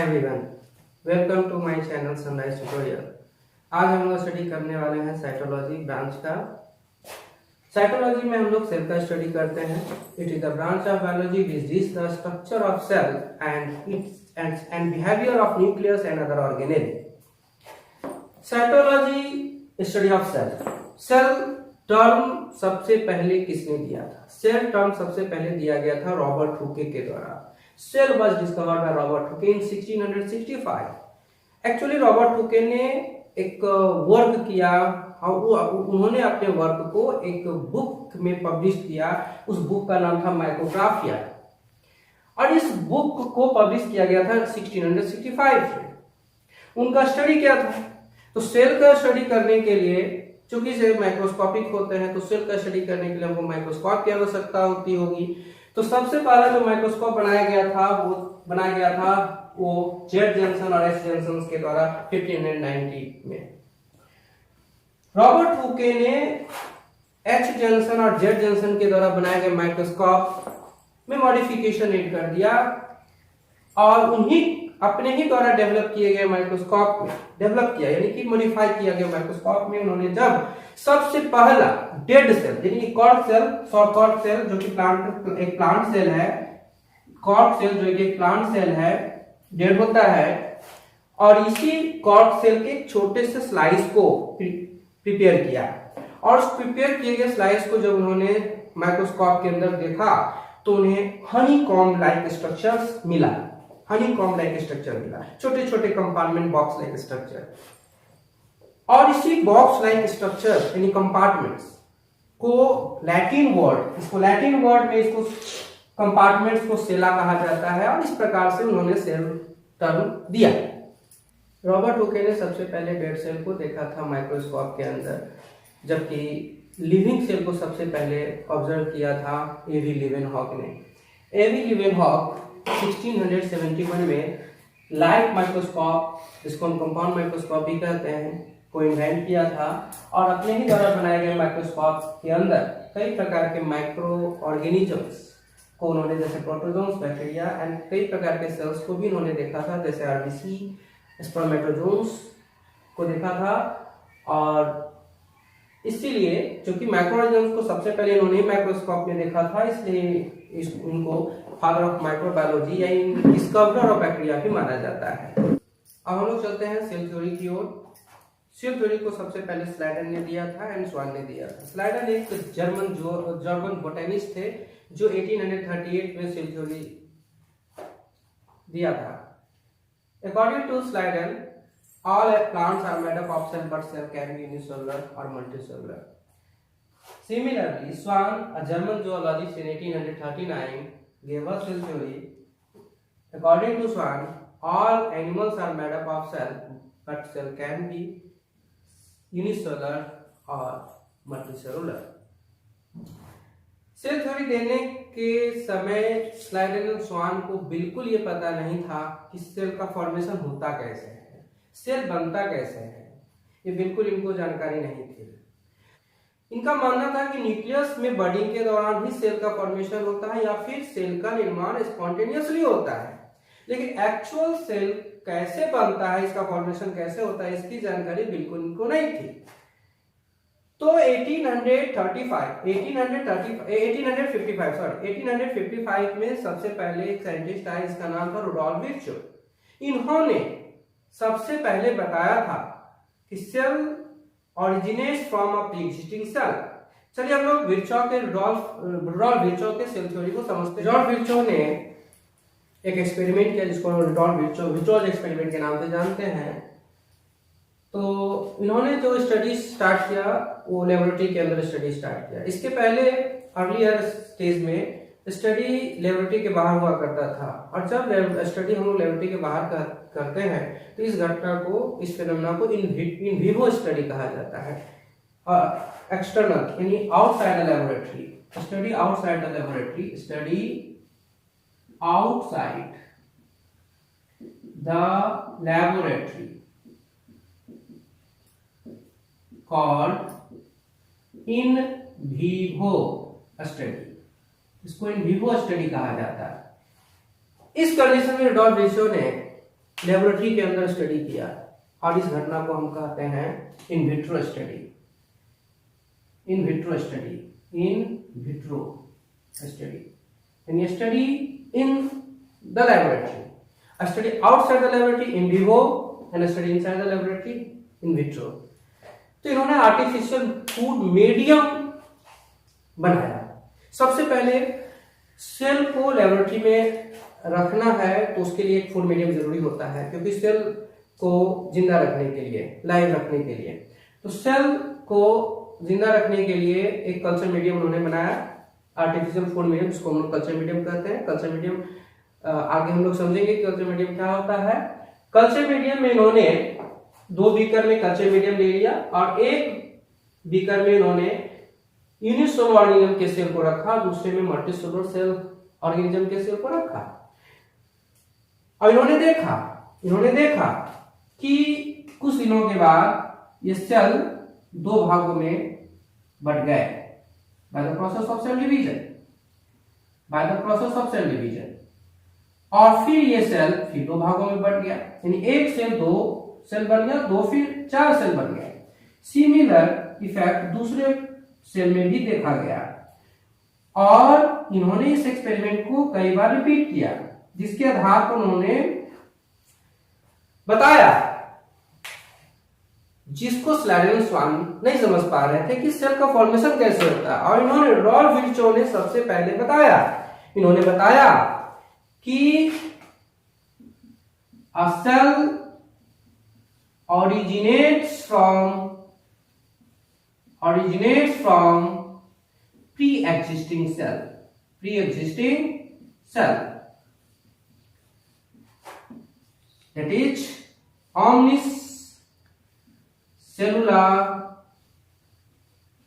Hi everyone, welcome to my channel Sunrise Tutorial. आज हम लोग स्टडी करने वाले हैं साइटोलॉजी ब्रांच का। साइटोलॉजी में हम लोग सेल का स्टडी करते हैं। It is the branch of biology which deals the structure of cell and behaviour of nucleus and other organelle. Cytology study of cell. Cell term सबसे पहले किसने दिया था? सेल टर्म सबसे पहले दिया गया था रॉबर्ट हुके के द्वारा। Cell was discovered by Robert Hooke in 1665। Actually Robert हुके ने एक वर्क किया और उन्होंने अपने वर्क को एक बुक में पब्लिश किया। उस बुक का नाम था माइक्रोग्राफिया और इस बुक को पब्लिश किया गया था 1665 में। उनका स्टडी क्या था? तो सेल का स्टडी करने के लिए, चूंकि सेल माइक्रोस्कोपिक होते हैं, तो सेल का स्टडी करने के लिए हमको माइक्रोस्कोप की आवश्यकता होती होगी। तो सबसे पहला जो माइक्रोस्कोप बनाया गया था वो जेड जॉनसन और एस जॉनसन के द्वारा 1590 में। रॉबर्ट हुके ने एच जॉनसन और जेड जॉनसन के द्वारा बनाए गए माइक्रोस्कोप में मॉडिफिकेशन ऐड कर दिया और उन्हीं अपने ही द्वारा डेवलप किए गए माइक्रोस्कोप में डेवलप किया, यानी कि मॉडिफाई किया गया माइक्रोस्कोप में उन्होंने जब सबसे पहला डेड सेल यानी कि कॉर्ड सेल जो कि एक प्लांट सेल है, कॉर्ड सेल जो कि एक प्लांट सेल है, डेड होता है, और इसी कॉर्ड सेल के छोटे से स्लाइस को प्रिपेयर किया और उस प्रिपेयर किए गए स्लाइस को जब उन्होंने माइक्रोस्कोप के अंदर देखा तो उन्हें हनीकॉम्ब लाइक स्ट्रक्चर्स मिला। छोटे छोटे कंपार्टमेंट बॉक्स लाइक स्ट्रक्चर, और इसी बॉक्स लाइक स्ट्रक्चर यानी कंपार्टमेंट्स को लैटिन वर्ड में इसको कंपार्टमेंट्स को सेला कहा जाता है और इस प्रकार से उन्होंने सेल टर्म दिया। रॉबर्ट हुके ने सबसे पहले डेड सेल को देखा था माइक्रोस्कोप के अंदर, जबकि लिविंग सेल को सबसे पहले ऑब्जर्व किया था एवी लीवेनहॉक ने। एवी लीवेनहॉक 1671 में लाइट माइक्रोस्कोप, जिसको हम कंपाउंड माइक्रोस्कोप भी कहते हैं, को इन्वेंट किया था और अपने ही द्वारा बनाए गए माइक्रोस्कोप के अंदर कई प्रकार के माइक्रो ऑर्गेनिजम्स को उन्होंने, जैसे प्रोटोजोन्स, बैक्टीरिया एंड कई प्रकार के सेल्स को भी उन्होंने देखा था, जैसे आरबीसी, स्पर्मेटोजोन्स को देखा था। और इसीलिए क्योंकि माइक्रोऑर्गेनिजम्स को सबसे पहले इन्होंने माइक्रोस्कोप में देखा था, इसलिए उनको फादर ऑफ माइक्रोबायोलॉजी या डिस्कवरर ऑफ बैक्टीरिया भी माना जाता है। अब हम लोग चलते हैं सेल थ्योरी की ओर। सेल थ्योरी को सबसे पहले स्लाइडर ने दिया था एंड स्वान ने दिया था। स्लाइडर एक जर्मन बोटेनिस्ट थे जो 1838 में सेल थ्योरी दिया था। According to Schleiden, all plants are made up of cell, but cell can be unicellular or multicellular. Similarly, Swan, a German zoologist in 1839, gave us cell theory. According to Swan, all animals are made up of cell, but cell can be unicellular or multicellular. Cell theory देने के समय slider और स्वान को बिल्कुल ये पता नहीं था कि सेल का फॉर्मेशन होता कैसे है, सेल बनता कैसे है, ये बिल्कुल इनको जानकारी नहीं थी। इनका मानना था कि न्यूक्लियस में बडिंग के दौरान ही सेल का फॉर्मेशन होता है या फिर सेल का निर्माण स्पॉन्टेनियसली होता है, लेकिन एक्चुअल सेल कैसे बनता है, इसका फॉर्मेशन कैसे होता है, इसकी जानकारी बिल्कुल इनको नहीं थी। तो 1855 में सबसे पहले एक साइंटिस्ट आया, इसका नाम था रुडोल्फ विर्चो। इन्होंने सबसे पहले बताया था कि cell originates from a pre existing cell. चलिए हम लोग रुडोल्फ विर्चो के सेल थ्योरी को समझते हैं। रुडोल्फ विर्चो ने एक एक्सपेरिमेंट किया जिसको रुडोल्फ विर्चोज एक्सपेरिमेंट के नाम से जानते हैं। तो इन्होंने जो स्टडी स्टार्ट किया वो लेबोरेटरी के अंदर स्टडी स्टार्ट किया। इसके पहले अर्लियर स्टेज में स्टडी लेबोरेटरी के बाहर हुआ करता था, और जब स्टडी हम लोग लेबोरेटरी के बाहर करते हैं तो इस घटना को, इस फिनोमेना को इन विवो स्टडी कहा जाता है। एक्सटर्नल यानी outside the laboratory, study outside the laboratory, study outside the laboratory called in vivo study, इसको इन विवो स्टडी कहा जाता है। इस कंडीशन में रुडोल्फ विर्चो ने लेबोरेटरी के अंदर स्टडी किया, और इस घटना को हम कहते हैं in vitro study. In vitro study, in vitro study, यानी study in the laboratory, study outside the laboratory in vivo, and study inside the laboratory in vitro. तो इन्होंने आर्टिफिशियल फूड मीडियम बनाया। सबसे पहले सेल को लेबोरेटरी में रखना है तो उसके लिए एक फूड मीडियम जरूरी होता है, क्योंकि सेल को जिंदा रखने के लिए, लाइव रखने के लिए, तो सेल को जिंदा रखने के लिए एक कल्चर मीडियम उन्होंने बनाया, आर्टिफिशियल फूड मीडियम, जिसको हम लोग कल्चर मीडियम कहते हैं। कल्चर मीडियम आगे हम लोग समझेंगे कि कल्चर मीडियम क्या होता है। कल्चर मीडियम में इन्होंने 2 बीकर में कल्चर मीडियम ले लिया, और एक बीकर में इन्होंने यूनिसेलुलर ऑर्गेनिज्म के सेल को रखा, दूसरे में मल्टीसेलुलर सेल ऑर्गेनिज्म के सेल को रखा। और इन्होंने देखा कि कुछ दिनों के बाद ये सेल 2 भागों में बट गए by the process of cell division, और फिर ये सेल फिर 2 भागों में बट गया, यानी एक सेल 2 सेल बन गया, 2 फिर 4 सेल बन गए। सिमिलर इफेक्ट दूसरे सेल में भी देखा गया, और इन्होंने इस एक्सपेरिमेंट को कई बार रिपीट किया, जिसके आधार पर उन्होंने बताया, जिसको स्लाइडन स्वान नहीं समझ पा रहे थे कि सेल का फॉर्मेशन कैसे होता है, और इन्होंने रॉल्फ विर्चो ने सबसे पहले बताया। इन्होंने बताया कि a cell originates from pre-existing cell, that is omnis cellula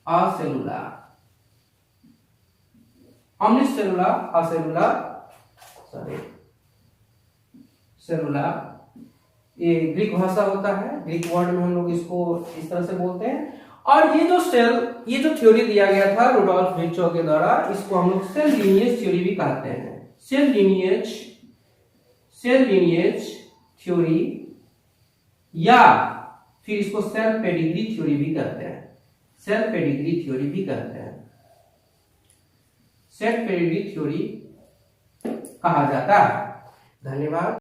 acellular, सेलुला, ये ग्रीक भाषा होता है, ग्रीक वर्ड में हम लोग इसको इस तरह से बोलते हैं। और ये जो थ्योरी दिया गया था रुडोल्फ विर्चो के द्वारा, इसको हम लोग सेल लीनिएज थ्योरी भी कहते हैं। सेल लीनिएज थ्योरी, या फिर इसको सेल पेडिग्री थ्योरी भी कहते हैं। सेल पेडिग्री थ्योरी कहा जाता है। धन्यवाद।